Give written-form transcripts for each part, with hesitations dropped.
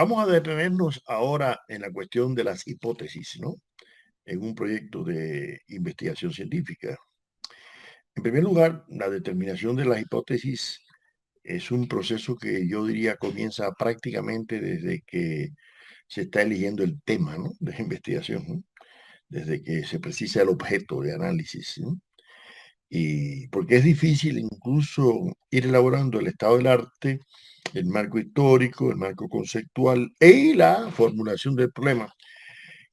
Vamos a detenernos ahora en la cuestión de las hipótesis, ¿no? En un proyecto de investigación científica. En primer lugar, la determinación de las hipótesis es un proceso que yo diría comienza prácticamente desde que se está eligiendo el tema, ¿no?, de investigación, ¿no?, desde que se precisa el objeto de análisis, ¿no? Y porque es difícil incluso ir elaborando el estado del arte, el marco histórico, el marco conceptual y la formulación del problema,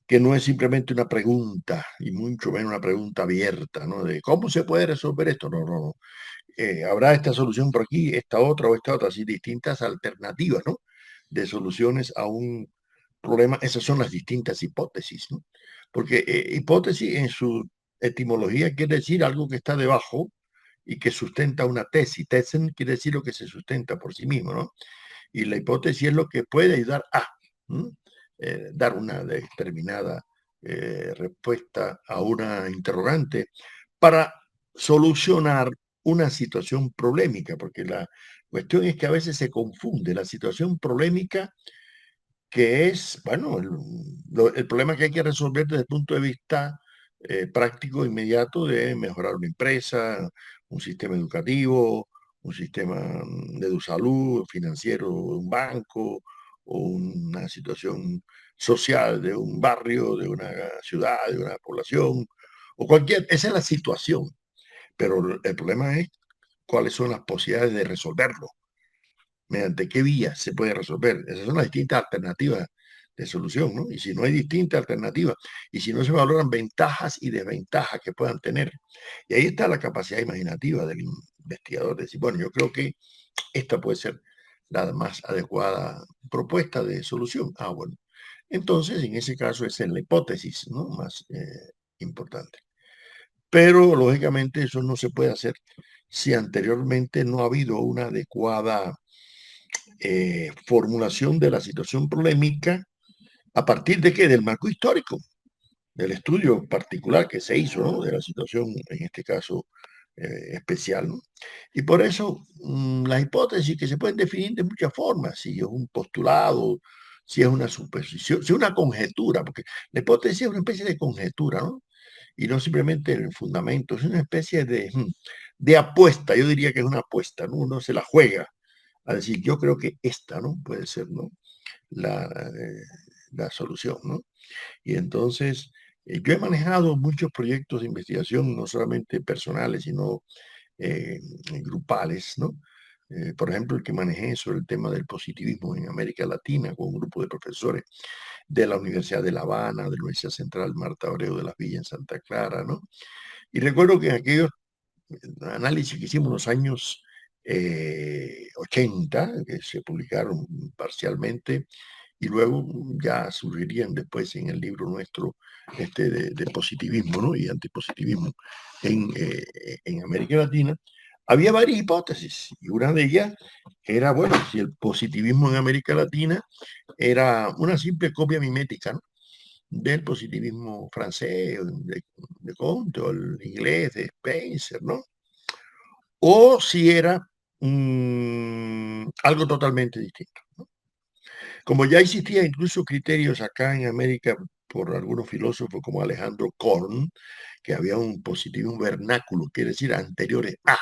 que no es simplemente una pregunta, y mucho menos una pregunta abierta, ¿no? De cómo se puede resolver esto. No, no, no. Habrá esta solución por aquí, esta otra o esta otra, así distintas alternativas, ¿no?, de soluciones a un problema. Esas son las distintas hipótesis, ¿no? Porque hipótesis en su etimología quiere decir algo que está debajo y que sustenta una tesis. Thesen quiere decir lo que se sustenta por sí mismo, ¿no? Y la hipótesis es lo que puede ayudar a dar una determinada respuesta a una interrogante para solucionar una situación problemática, porque la cuestión es que a veces se confunde la situación problemática, que es, bueno, el problema que hay que resolver desde el punto de vista práctico, inmediato, de mejorar una empresa, un sistema educativo, un sistema de salud, financiero de un banco, o una situación social de un barrio, de una ciudad, de una población, o cualquier, esa es la situación. Pero el problema es cuáles son las posibilidades de resolverlo, mediante qué vías se puede resolver. Esas son las distintas alternativas de solución, ¿no? Y si no hay distintas alternativas, y si no se valoran ventajas y desventajas que puedan tener, y ahí está la capacidad imaginativa del investigador, de decir, bueno, yo creo que esta puede ser la más adecuada propuesta de solución. Ah, bueno. Entonces, en ese caso, esa es la hipótesis, ¿no?, más importante. Pero, lógicamente, eso no se puede hacer si anteriormente no ha habido una adecuada formulación de la situación problemática. ¿A partir de qué? Del marco histórico, del estudio particular que se hizo, ¿no?, de la situación, en este caso, especial, ¿no? Y por eso, las hipótesis que se pueden definir de muchas formas, si es un postulado, si es una suposición, si es una conjetura, porque la hipótesis es una especie de conjetura, ¿no? Y no simplemente el fundamento, es una especie de apuesta. Yo diría que es una apuesta, ¿no? Uno se la juega a decir, yo creo que esta, ¿no?, puede ser, ¿no?, la, la solución, ¿no? Y entonces, yo he manejado muchos proyectos de investigación, no solamente personales, sino eh, grupales, ¿no? Por ejemplo, el que manejé sobre el tema del positivismo en América Latina con un grupo de profesores de la Universidad de La Habana, de la Universidad Central Marta Abreu de las Villas en Santa Clara, ¿no? Y recuerdo que en aquellos análisis que hicimos en los años 80, que se publicaron parcialmente, y luego ya surgirían después en el libro nuestro de positivismo, ¿no?, y antipositivismo en América Latina, había varias hipótesis, y una de ellas era, bueno, si el positivismo en América Latina era una simple copia mimética, ¿no?, del positivismo francés, de Comte, o el inglés de Spencer, ¿no? O si era algo totalmente distinto, ¿no? Como ya existía incluso criterios acá en América por algunos filósofos como Alejandro Korn, que había un positivismo vernáculo, quiere decir anteriores a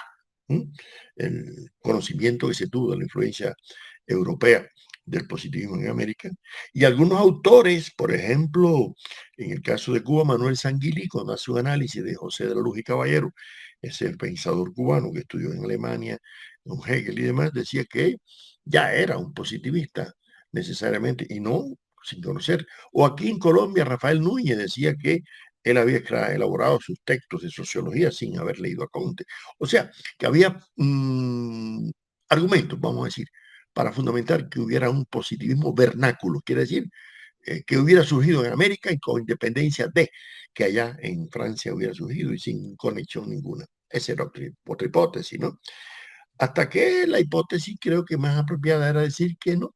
el conocimiento que se tuvo de la influencia europea del positivismo en América. Y algunos autores, por ejemplo, en el caso de Cuba, Manuel Sanguilí, cuando hace un análisis de José de la Luz y Caballero, es el pensador cubano que estudió en Alemania, con Hegel y demás, decía que ya era un positivista necesariamente, y no sin conocer. O aquí en Colombia, Rafael Núñez decía que él había elaborado sus textos de sociología sin haber leído a Comte. O sea, que había argumentos, vamos a decir, para fundamentar que hubiera un positivismo vernáculo, quiere decir que hubiera surgido en América y con independencia de que allá en Francia hubiera surgido y sin conexión ninguna. Esa era otra hipótesis, ¿no? Hasta que la hipótesis creo que más apropiada era decir que no,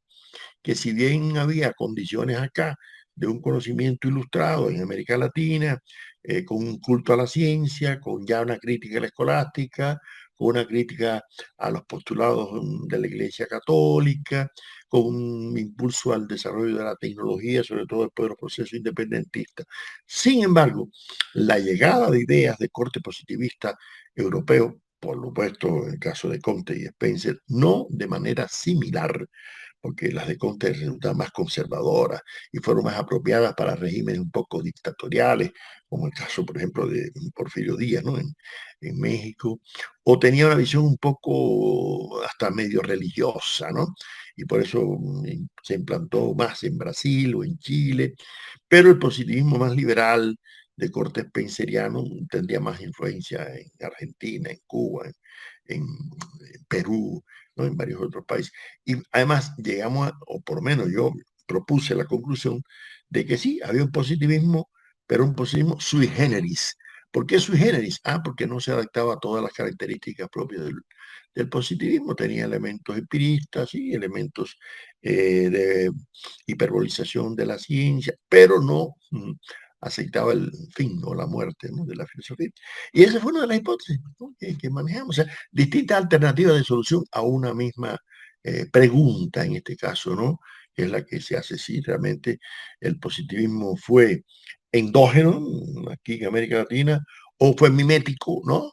que si bien había condiciones acá de un conocimiento ilustrado en América Latina, con un culto a la ciencia, con ya una crítica a la escolástica, con una crítica a los postulados de la Iglesia Católica, con un impulso al desarrollo de la tecnología, sobre todo después de los procesos independentistas. Sin embargo, la llegada de ideas de corte positivista europeo, por supuesto, en el caso de Comte y Spencer, no de manera similar, porque las de Comte resultaban más conservadoras y fueron más apropiadas para regímenes un poco dictatoriales, como el caso, por ejemplo, de Porfirio Díaz, ¿no? En México, o tenía una visión un poco hasta medio religiosa, ¿no? Y por eso se implantó más en Brasil o en Chile, pero el positivismo más liberal de corte spenceriano tendría más influencia en Argentina, en Cuba, en Perú, ¿no? En varios otros países. Y además llegamos, o por lo menos yo propuse la conclusión de que sí, había un positivismo, pero un positivismo sui generis. ¿Por qué sui generis? Porque no se adaptaba a todas las características propias del positivismo. Tenía elementos empiristas y elementos de hiperbolización de la ciencia, pero no aceptaba el fin o la muerte, ¿no? De la filosofía. Y esa fue una de las hipótesis, ¿no? que manejamos. O sea, distintas alternativas de solución a una misma pregunta, en este caso, ¿no? Que es la que se hace si realmente el positivismo fue endógeno aquí en América Latina o fue mimético, ¿no?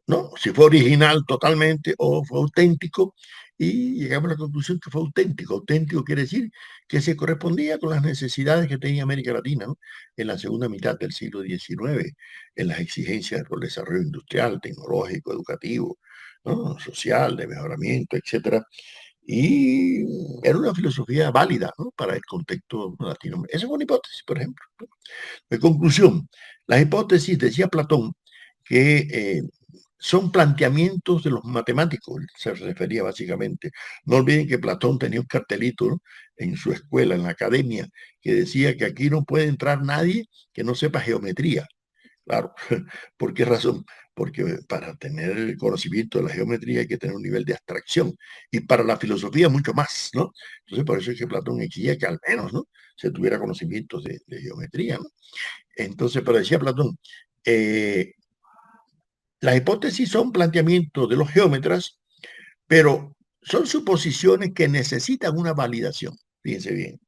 ¿No? Si fue original totalmente o fue auténtico, y llegamos a la conclusión que fue auténtico. Auténtico quiere decir que se correspondía con las necesidades que tenía América Latina, ¿no? En la segunda mitad del siglo XIX, en las exigencias por el desarrollo industrial, tecnológico, educativo, ¿no? Social, de mejoramiento, etcétera. Y era una filosofía válida, ¿no? Para el contexto latinoamericano. Esa es una hipótesis, por ejemplo, ¿no? De conclusión, las hipótesis, decía Platón, que son planteamientos de los matemáticos, se refería básicamente. No olviden que Platón tenía un cartelito, ¿no? En su escuela, en la academia, que decía que aquí no puede entrar nadie que no sepa geometría. Claro, ¿por qué razón? Porque para tener el conocimiento de la geometría hay que tener un nivel de abstracción, y para la filosofía mucho más, ¿no? Entonces por eso es que Platón exigía que al menos, ¿no? Se tuviera conocimientos de geometría, ¿no? Entonces, pero decía Platón, eh, las hipótesis son planteamientos de los geómetras, pero son suposiciones que necesitan una validación. Fíjense bien.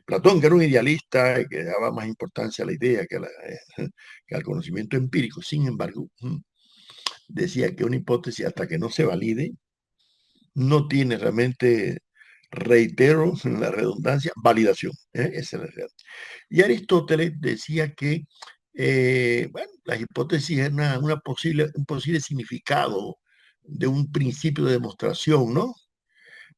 Platón, que era un idealista y que daba más importancia a la idea que al conocimiento empírico, sin embargo, decía que una hipótesis, hasta que no se valide, no tiene realmente, reitero la redundancia, validación. Esa es la realidad. Y Aristóteles decía que bueno, las hipótesis eran un posible significado de un principio de demostración, ¿no?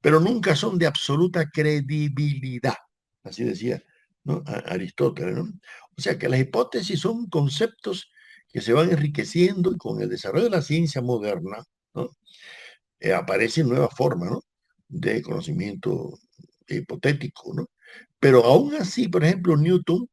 Pero nunca son de absoluta credibilidad. Así decía, ¿no? Aristóteles, ¿no? O sea que las hipótesis son conceptos que se van enriqueciendo, y con el desarrollo de la ciencia moderna, ¿no? Aparecen nuevas formas, ¿no? De conocimiento hipotético, ¿no? Pero aún así, por ejemplo, Newton,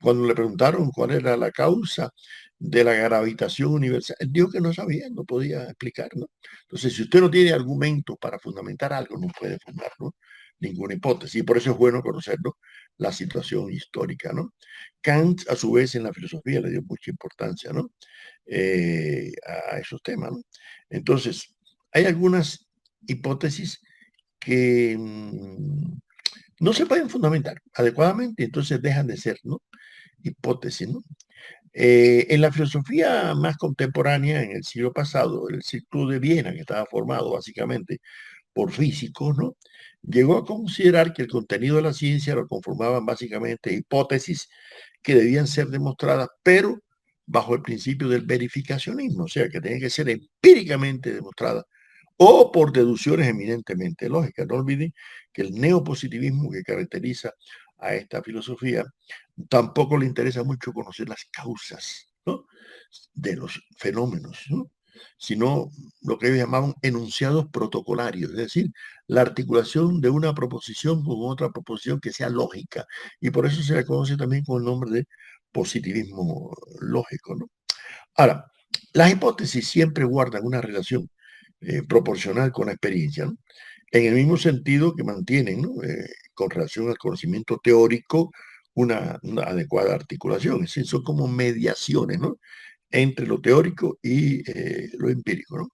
cuando le preguntaron cuál era la causa de la gravitación universal, él dijo que no sabía, no podía explicar, ¿no? Entonces, si usted no tiene argumentos para fundamentar algo, no puede fundar, ¿no? Ninguna hipótesis. Y por eso es bueno conocer, ¿no? La situación histórica, ¿no? Kant, a su vez, en la filosofía le dio mucha importancia, ¿no? A esos temas, ¿no? Entonces, hay algunas hipótesis que no se pueden fundamentar adecuadamente, entonces dejan de ser, ¿no? Hipótesis, ¿no? En la filosofía más contemporánea, en el siglo pasado, el Círculo de Viena, que estaba formado básicamente por físicos, ¿no? Llegó a considerar que el contenido de la ciencia lo conformaban básicamente hipótesis que debían ser demostradas, pero bajo el principio del verificacionismo, o sea, que tenían que ser empíricamente demostradas o por deducciones eminentemente lógicas. No olviden que el neopositivismo que caracteriza a esta filosofía tampoco le interesa mucho conocer las causas, ¿no? De los fenómenos, ¿no? Sino lo que ellos llamaban enunciados protocolarios, es decir, la articulación de una proposición con otra proposición que sea lógica. Y por eso se le conoce también con el nombre de positivismo lógico, ¿no? Ahora, las hipótesis siempre guardan una relación proporcional con la experiencia, ¿no? En el mismo sentido que mantienen, ¿no? Con relación al conocimiento teórico una adecuada articulación. Es decir, son como mediaciones, ¿no? entre lo teórico y lo empírico, ¿no?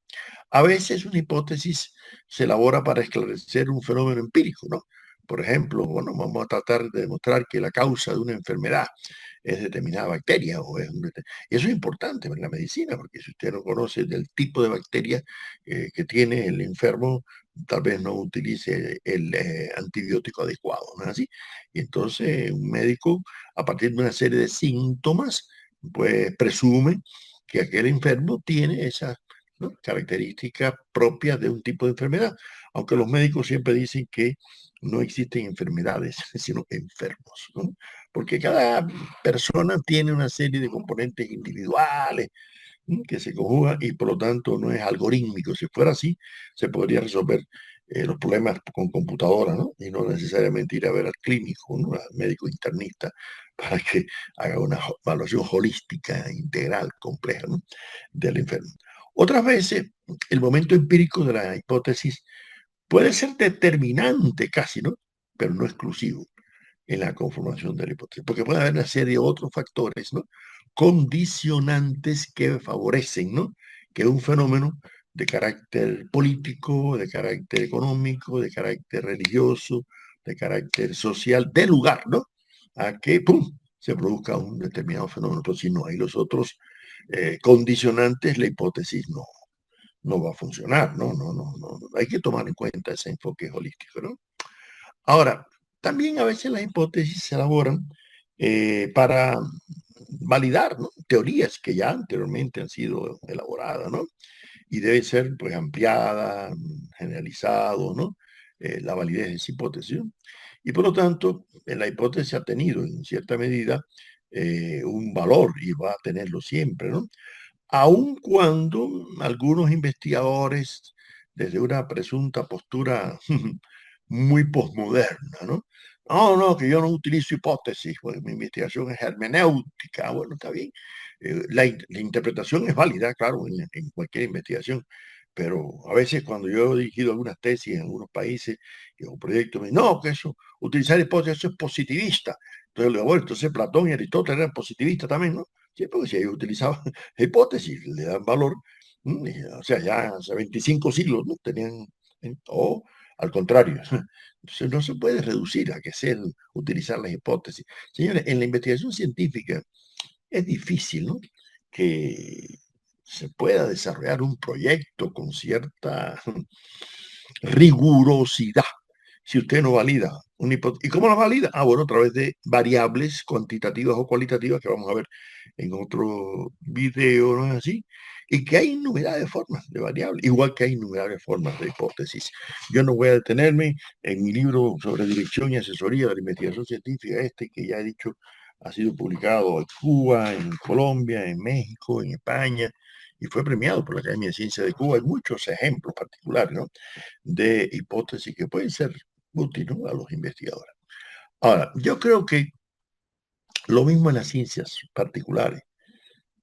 A veces una hipótesis se elabora para esclarecer un fenómeno empírico, ¿no? Por ejemplo, bueno, vamos a tratar de demostrar que la causa de una enfermedad es determinada bacteria y eso es importante en la medicina, porque si usted no conoce del tipo de bacteria que tiene el enfermo, tal vez no utilice el antibiótico adecuado, ¿no es así? Y entonces un médico, a partir de una serie de síntomas, pues presume que aquel enfermo tiene esa, ¿no?, características propias de un tipo de enfermedad, aunque los médicos siempre dicen que no existen enfermedades, sino enfermos, ¿no? Porque cada persona tiene una serie de componentes individuales que se conjugan y por lo tanto no es algorítmico. Si fuera así, se podría resolver los problemas con computadora, ¿no? Y no necesariamente ir a ver al clínico, ¿no?, al médico internista, para que haga una evaluación holística, integral, compleja, ¿no?, del enfermo. Otras veces, el momento empírico de la hipótesis puede ser determinante casi, ¿no?, pero no exclusivo en la conformación de la hipótesis, porque puede haber una serie de otros factores, ¿no?, condicionantes que favorecen, ¿no?, que un fenómeno de carácter político, de carácter económico, de carácter religioso, de carácter social, dé lugar, ¿no?, a que, ¡pum!, se produzca un determinado fenómeno. Pero si no hay los otros condicionantes, la hipótesis no va a funcionar, no. Hay que tomar en cuenta ese enfoque holístico, ¿no? Ahora, también a veces las hipótesis se elaboran para validar, ¿no?, teorías que ya anteriormente han sido elaboradas, ¿no? Y debe ser, pues, ampliada, generalizado, ¿no?, la validez de esa hipótesis, ¿no? Y por lo tanto, la hipótesis ha tenido en cierta medida un valor y va a tenerlo siempre, ¿no? Aun cuando algunos investigadores, desde una presunta postura muy posmoderna, ¿no? No, que yo no utilizo hipótesis, pues mi investigación es hermenéutica. Bueno, está bien. La interpretación es válida, claro, en cualquier investigación, pero a veces cuando yo he dirigido algunas tesis en algunos países y un proyecto, me dicen, no, que eso, utilizar hipótesis, eso es positivista. Entonces, le digo, bueno, entonces Platón y Aristóteles eran positivistas también, ¿no? Sí, porque si ellos utilizaban hipótesis, le dan valor, o sea, ya hace 25 siglos, ¿no?, tenían, o al contrario. Entonces no se puede reducir a que sea utilizar las hipótesis. Señores, en la investigación científica es difícil, ¿no?, que se pueda desarrollar un proyecto con cierta rigurosidad si usted no valida una hipótesis. ¿Y cómo la valida? Bueno, a través de variables cuantitativas o cualitativas que vamos a ver en otro video, ¿no es así? Y que hay innumerables formas de variables, igual que hay innumerables formas de hipótesis. Yo no voy a detenerme en mi libro sobre dirección y asesoría de la investigación científica, que ya he dicho, ha sido publicado en Cuba, en Colombia, en México, en España, y fue premiado por la Academia de Ciencias de Cuba. Hay muchos ejemplos particulares, ¿no?, de hipótesis que pueden ser útiles, ¿no?, a los investigadores. Ahora, yo creo que lo mismo en las ciencias particulares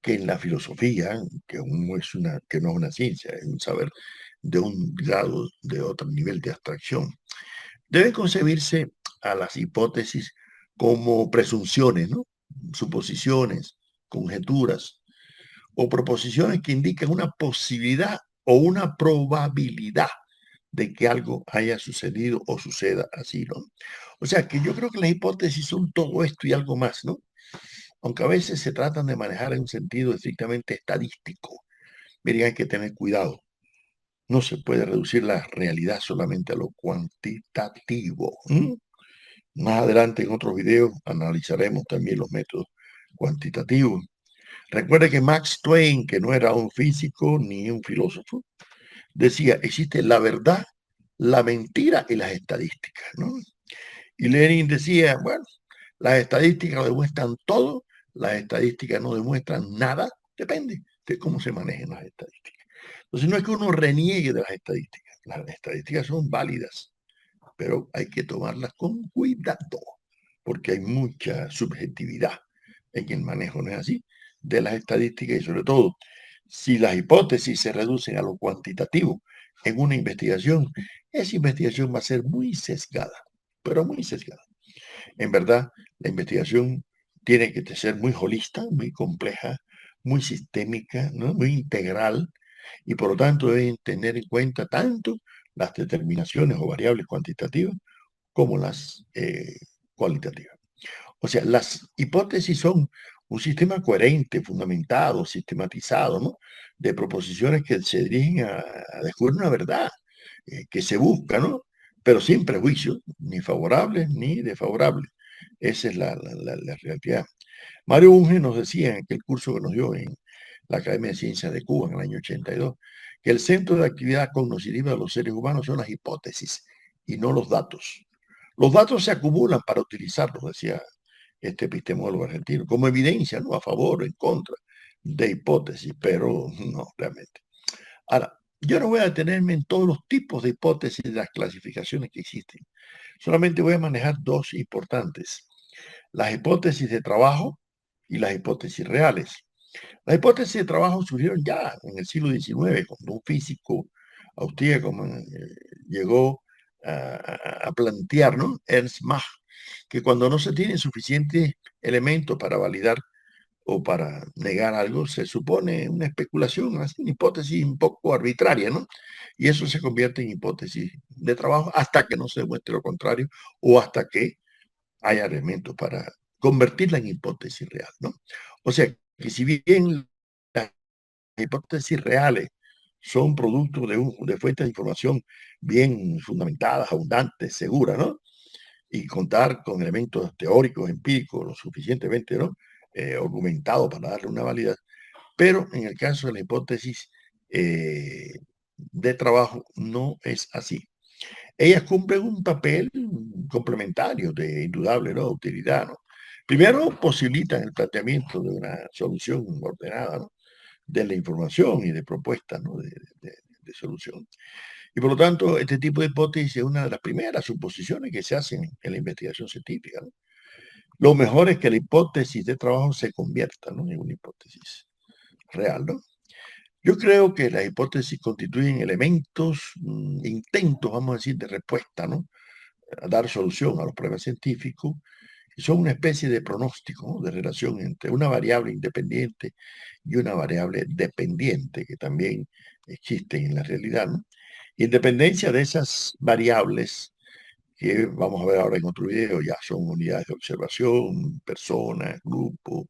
que en la filosofía, que no es una ciencia, es un saber de un grado, de otro nivel de abstracción. Deben concebirse a las hipótesis como presunciones, ¿no?, suposiciones, conjeturas o proposiciones que indican una posibilidad o una probabilidad de que algo haya sucedido o suceda así, ¿no? O sea, que yo creo que las hipótesis son todo esto y algo más, ¿no? Aunque a veces se tratan de manejar en un sentido estrictamente estadístico. Miren, hay que tener cuidado. No se puede reducir la realidad solamente a lo cuantitativo. Más adelante en otros videos analizaremos también los métodos cuantitativos. Recuerde que Max Twain, que no era un físico ni un filósofo, decía, existe la verdad, la mentira y las estadísticas, ¿no? Y Lenin decía, bueno, las estadísticas lo demuestran todo, las estadísticas no demuestran nada, depende de cómo se manejen las estadísticas. Entonces no es que uno reniegue de las estadísticas son válidas, pero hay que tomarlas con cuidado, porque hay mucha subjetividad en el manejo, ¿no es así?, de las estadísticas y sobre todo, si las hipótesis se reducen a lo cuantitativo en una investigación, esa investigación va a ser muy sesgada, pero muy sesgada. En verdad, la investigación tiene que ser muy holista, muy compleja, muy sistémica, ¿no? Muy integral, y por lo tanto deben tener en cuenta tanto las determinaciones o variables cuantitativas como las cualitativas. O sea, las hipótesis son un sistema coherente, fundamentado, sistematizado, ¿no? De proposiciones que se dirigen a descubrir una verdad que se busca, ¿no? Pero sin prejuicios, ni favorables ni desfavorables. Esa es la realidad. Mario Bunge nos decía en aquel curso que nos dio en la Academia de Ciencias de Cuba en el año 82, que el centro de actividad cognoscitiva de los seres humanos son las hipótesis y no los datos. Los datos se acumulan para utilizarlos, decía este epistemólogo argentino, como evidencia, ¿no? A favor o en contra de hipótesis, pero no realmente. Ahora, yo no voy a detenerme en todos los tipos de hipótesis y las clasificaciones que existen. Solamente voy a manejar dos importantes: las hipótesis de trabajo y las hipótesis reales. Las hipótesis de trabajo surgieron ya en el siglo XIX, cuando un físico austríaco llegó a plantear, ¿no? Ernst Mach, que cuando no se tienen suficientes elementos para validar o para negar algo, se supone una especulación, una hipótesis un poco arbitraria, ¿no? Y eso se convierte en hipótesis de trabajo hasta que no se demuestre lo contrario o hasta que haya elementos para convertirla en hipótesis real, ¿no? O sea, que si bien las hipótesis reales son producto de fuentes de información bien fundamentadas, abundantes, seguras, ¿no? Y contar con elementos teóricos, empíricos, lo suficientemente, ¿no? Argumentados para darle una validez. Pero en el caso de la hipótesis de trabajo no es así. Ellas cumplen un papel complementario de indudable, ¿no? Utilidad, ¿no? Primero, posibilitan el planteamiento de una solución ordenada, ¿no? De la información y de propuestas, ¿no? De solución. Y por lo tanto, este tipo de hipótesis es una de las primeras suposiciones que se hacen en la investigación científica, ¿no? Lo mejor es que la hipótesis de trabajo se convierta, ¿no? En una hipótesis real, ¿no? Yo creo que las hipótesis constituyen elementos, intentos, vamos a decir, de respuesta, ¿no? A dar solución a los problemas científicos, y son una especie de pronóstico, ¿no? De relación entre una variable independiente y una variable dependiente que también existe en la realidad, ¿no? Independencia de esas variables que vamos a ver ahora en otro video, ya son unidades de observación, personas, grupos,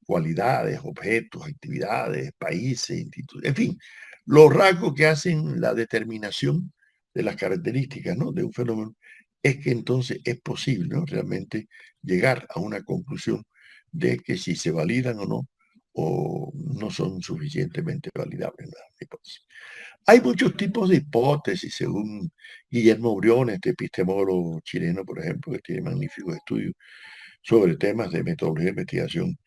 cualidades, objetos, actividades, países, instituciones, en fin, los rasgos que hacen la determinación de las características, ¿no? De un fenómeno, es que entonces es posible, ¿no? Realmente llegar a una conclusión de que si se validan o no son suficientemente validables las hipótesis. Hay muchos tipos de hipótesis, según Guillermo Briones, este epistemólogo chileno, por ejemplo, que tiene magníficos estudios sobre temas de metodología de investigación.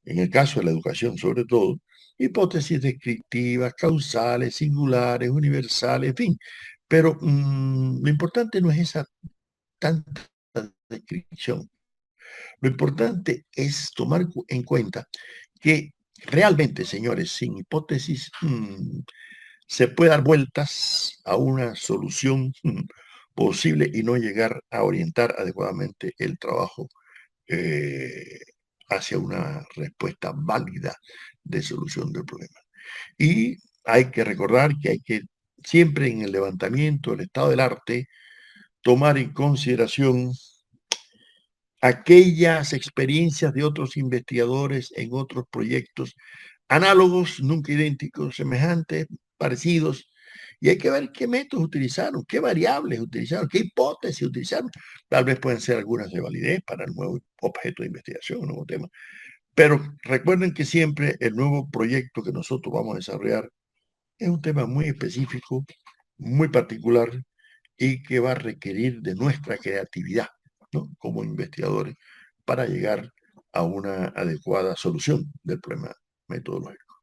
En el caso de la educación, sobre todo, hipótesis descriptivas, causales, singulares, universales, en fin. Pero lo importante no es esa tanta descripción. Lo importante es tomar en cuenta que realmente, señores, sin hipótesis, se puede dar vueltas a una solución posible y no llegar a orientar adecuadamente el trabajo eh, hacia una respuesta válida de solución del problema. Y hay que recordar que hay que siempre en el levantamiento del estado del arte tomar en consideración aquellas experiencias de otros investigadores en otros proyectos análogos, nunca idénticos, semejantes, parecidos, y hay que ver qué métodos utilizaron, qué variables utilizaron, qué hipótesis utilizaron. Tal vez pueden ser algunas de validez para el nuevo objeto de investigación, un nuevo tema. Pero recuerden que siempre el nuevo proyecto que nosotros vamos a desarrollar es un tema muy específico, muy particular y que va a requerir de nuestra creatividad, ¿no? Como investigadores para llegar a una adecuada solución del problema metodológico.